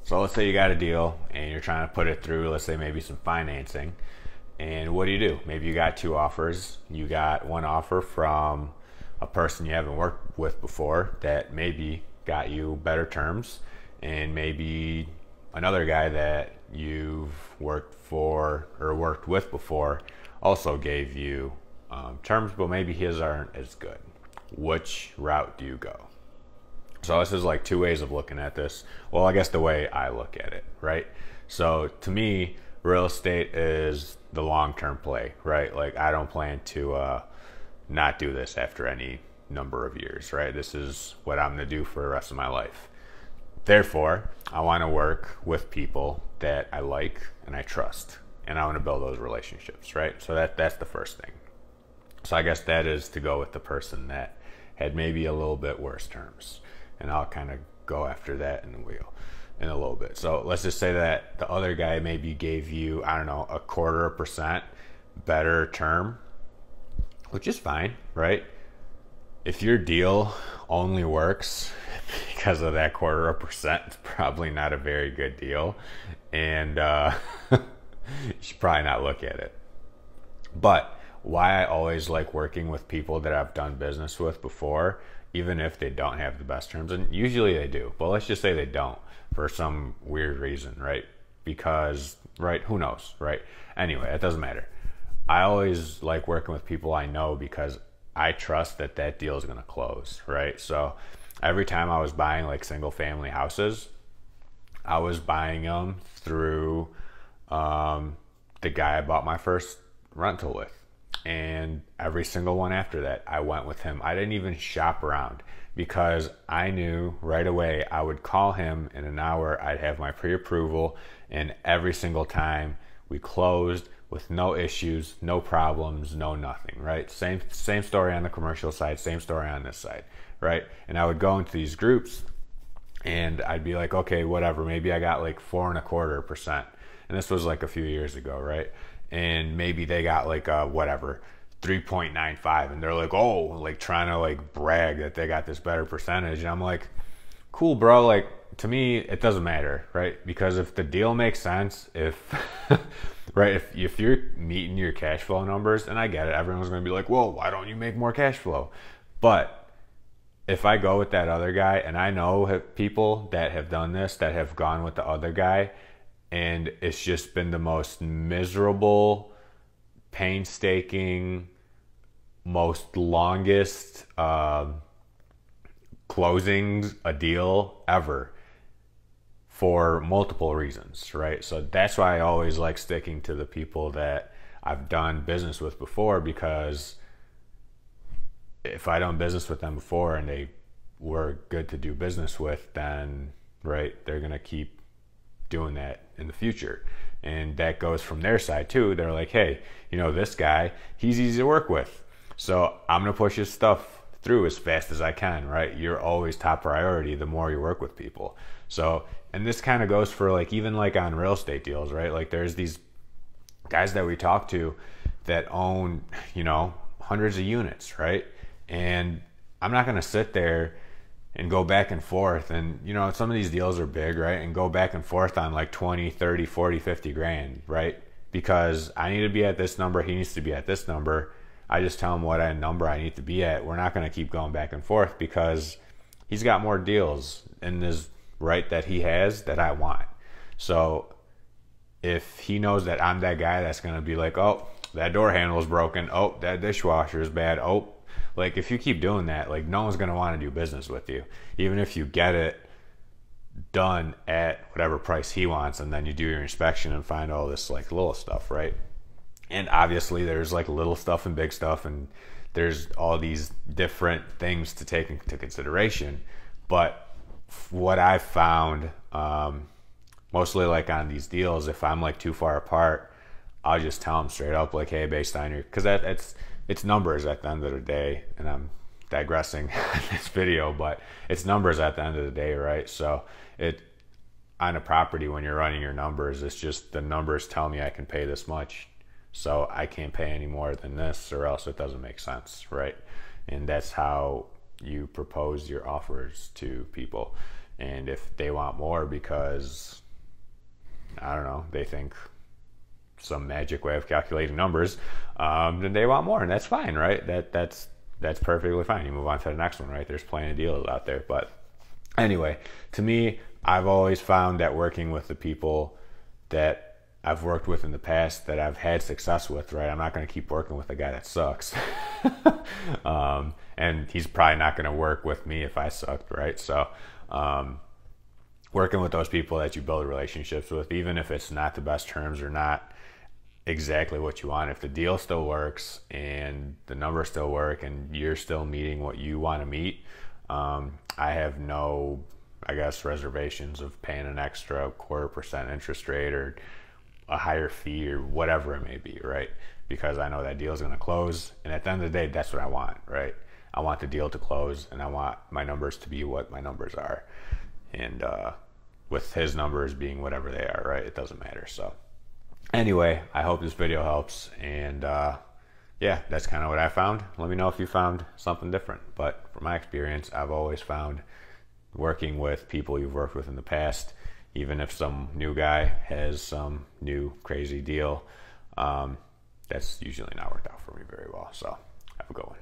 So let's say you got a deal and you're trying to put it through, let's say maybe some financing. And what do? Maybe you got two offers. You got one offer from a person you haven't worked with before that maybe got you better terms, and maybe another guy that you've worked for or worked with before also gave you terms, but maybe his aren't as good. Which route do you go? So this is like two ways of looking at this. Well, I guess the way I look at it, right? So to me, real estate is the long-term play, right? Like I don't plan to not do this after any number of years, right? This is what I'm going to do for the rest of my life. Therefore, I want to work with people that I like and I trust, and I want to build those relationships, right? So that's the first thing. So I guess that is to go with the person that had maybe a little bit worse terms, and I'll kind of go after that in a little bit. So let's just say that the other guy maybe gave you, I don't know, 0.25% better term, which is fine, right? If your deal only works because of that 0.25%, it's probably not a very good deal, and you should probably not look at it. But why I always like working with people that I've done business with before, even if they don't have the best terms, and usually they do, but let's just say they don't for some weird reason, right? Because, right, who knows, right? Anyway, it doesn't matter. I always like working with people I know because I trust that that deal is going to close, right? So every time I was buying like single family houses, I was buying them through the guy I bought my first rental with. And every single one after that, I went with him. I didn't even shop around because I knew right away I would call him in an hour. I'd have my pre-approval, and every single time we closed with no issues, no problems, no nothing, right? Same story on the commercial side, same story on this side, right? And I would go into these groups and I'd be like, okay, whatever, maybe I got like 4.25%. And this was like a few years ago, right? And maybe they got like a whatever 3.95, and they're like, oh, like trying to like brag that they got this better percentage. And I'm like, cool, bro. Like to me, it doesn't matter, right? Because if the deal makes sense, if right, if you're meeting your cash flow numbers, and I get it, everyone's going to be like, well, why don't you make more cash flow? But if I go with that other guy, and I know people that have done this, that have gone with the other guy, and it's just been the most miserable, painstaking, most longest closings a deal ever for multiple reasons, right? So that's why I always like sticking to the people that I've done business with before, because if I done business with them before and they were good to do business with, then right, they're gonna keep doing that in the future. And that goes from their side too. They're like, hey, you know, this guy, he's easy to work with, so I'm gonna push his stuff through as fast as I can, right? You're always top priority the more you work with people. So, and this kind of goes for like even like on real estate deals, right? Like there's these guys that we talk to that own, you know, hundreds of units, right? And I'm not gonna sit there and go back and forth, and you know, some of these deals are big, right? And go back and forth on like 20, 30, 40, 50 grand, right? Because I need to be at this number, he needs to be at this number. I just tell him what number I need to be at. We're not going to keep going back and forth because he's got more deals in this, right, that he has that I want. So if he knows that I'm that guy that's going to be like, oh, that door handle is broken, oh, that dishwasher is bad, oh, like if you keep doing that, like no one's going to want to do business with you, even if you get it done at whatever price he wants, and then you do your inspection and find all this like little stuff, right? And obviously there's like little stuff and big stuff, and there's all these different things to take into consideration. But what I've found, mostly like on these deals, if I'm like too far apart, I'll just tell them straight up like, hey, based on your, because it's numbers at the end of the day, and I'm digressing in this video, but it's numbers at the end of the day, right? So it, on a property, when you're running your numbers, it's just the numbers tell me I can pay this much, so I can't pay any more than this, or else it doesn't make sense, right? And that's how you propose your offers to people. And if they want more because, I don't know, they think some magic way of calculating numbers, then they want more, and that's fine, right? That's perfectly fine. You move on to the next one, right? There's plenty of deals out there. But anyway, to me, I've always found that working with the people that I've worked with in the past that I've had success with, right? I'm not going to keep working with a guy that sucks. And he's probably not going to work with me if I sucked, right? So working with those people that you build relationships with, even if it's not the best terms or not exactly what you want, if the deal still works and the numbers still work and you're still meeting what you want to meet, I have no, I guess, reservations of paying an extra 0.25% interest rate or a higher fee or whatever it may be, right? Because I know that deal is going to close, and at the end of the day, that's what I want, right? I want the deal to close, and I want my numbers to be what my numbers are, and with his numbers being whatever they are, right? It doesn't matter. So anyway, I hope this video helps, and yeah, that's kind of what I found. Let me know if you found something different, but from my experience, I've always found working with people you've worked with in the past, even if some new guy has some new crazy deal, that's usually not worked out for me very well. So have a good one.